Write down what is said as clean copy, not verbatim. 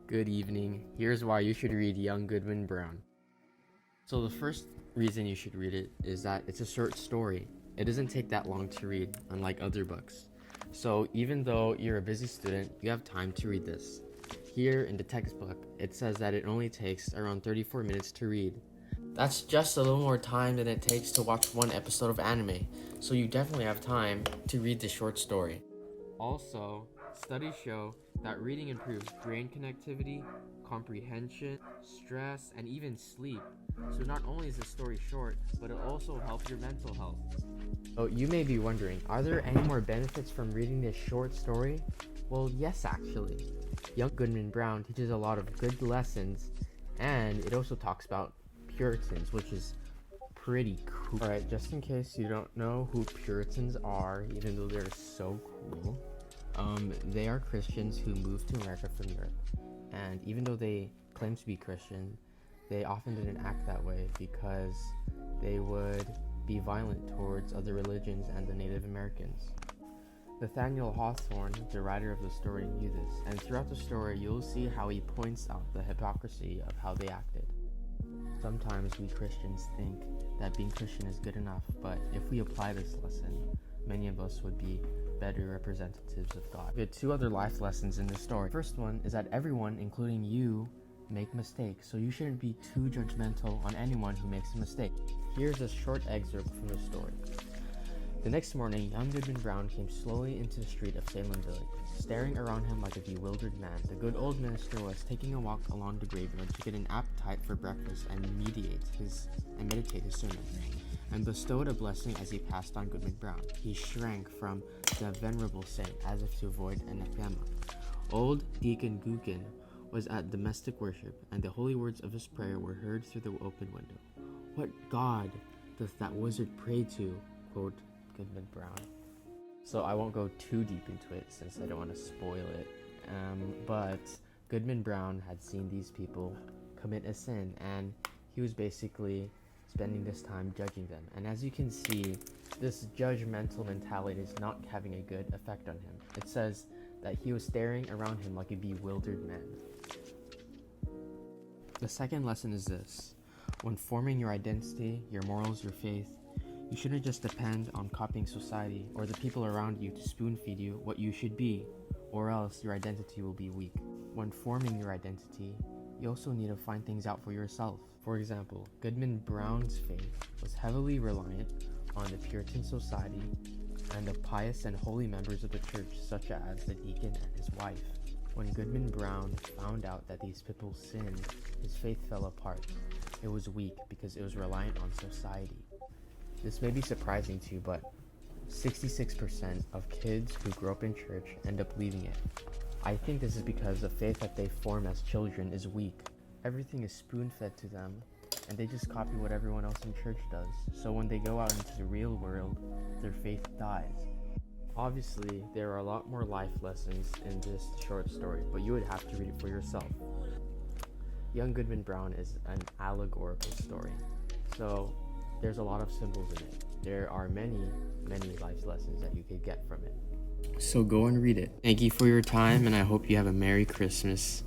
Good evening. Here's why you should read Young Goodman Brown. So the first reason you should read it is that it's a short story. It doesn't take that long to read, unlike other books. So even though you're a busy student, you have time to read this. Here in the textbook, it says that it only takes around 34 minutes to read. That's just a little more time than it takes to watch one episode of anime, so you definitely have time to read the short story. Also, studies show that reading improves brain connectivity, comprehension, stress, and even sleep. So not only is the story short, but it also helps your mental health. So you may be wondering, are there any more benefits from reading this short story? Well, yes, actually. Young Goodman Brown teaches a lot of good lessons, and it also talks about Puritans, which is pretty cool. Alright, just in case you don't know who Puritans are, even though they're so cool, they are Christians who moved to America from Europe. And even though they claim to be Christian, they often didn't act that way because they would be violent towards other religions and the Native Americans. Nathaniel Hawthorne, the writer of the story, knew this, and throughout the story you'll see how he points out the hypocrisy of how they acted. Sometimes we Christians think that being Christian is good enough, but if we apply this lesson, many of us would be better representatives of God. We had two other life lessons in this story. First one is that everyone, including you, make mistakes, so you shouldn't be too judgmental on anyone who makes a mistake. Here's a short excerpt from the story. The next morning, young Goodman Brown came slowly into the street of Salem Village. Staring around him like a bewildered man, the good old minister was taking a walk along the graveyard to get an appetite for breakfast and meditate his sermon, and bestowed a blessing as he passed on Goodman Brown. He shrank from the venerable saint as if to avoid anathema. Old Deacon Goodman was at domestic worship, and the holy words of his prayer were heard through the open window. "What God doth that wizard pray to?" quote Goodman Brown. So I won't go too deep into it since I don't want to spoil it. But Goodman Brown had seen these people commit a sin, and he was basically spending this time judging them. And as you can see, this judgmental mentality is not having a good effect on him. It says that he was staring around him like a bewildered man. The second lesson is this: when forming your identity, your morals, your faith, you shouldn't just depend on copying society or the people around you to spoon-feed you what you should be, or else your identity will be weak. When forming your identity, you also need to find things out for yourself. For example, Goodman Brown's faith was heavily reliant on the Puritan society and the pious and holy members of the church, such as the deacon and his wife. When Goodman Brown found out that these people sinned, his faith fell apart. It was weak because it was reliant on society. This may be surprising to you, but 66% of kids who grow up in church end up leaving it. I think this is because the faith that they form as children is weak. Everything is spoon-fed to them, and they just copy what everyone else in church does. So when they go out into the real world, their faith dies. Obviously, there are a lot more life lessons in this short story, but you would have to read it for yourself. Young Goodman Brown is an allegorical story, so there's a lot of symbols in it. There are many life lessons that you could get from it. So go and read it. Thank you for your time, and I hope you have a Merry Christmas.